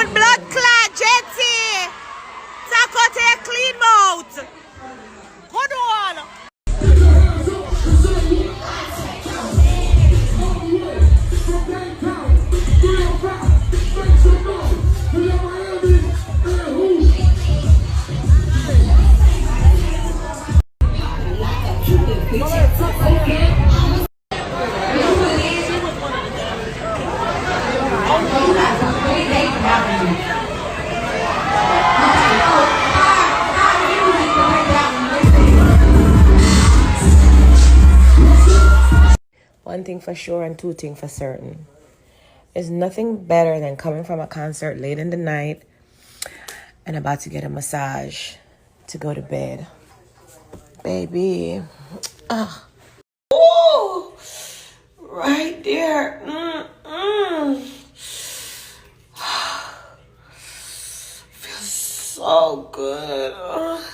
with blood clot, Jetty. Taco take clean mouth. Good one. One thing for sure and two things for certain. There's nothing better than coming from a concert late in the night and about to get a massage to go to bed. Baby. Oh, right there. Feels so good.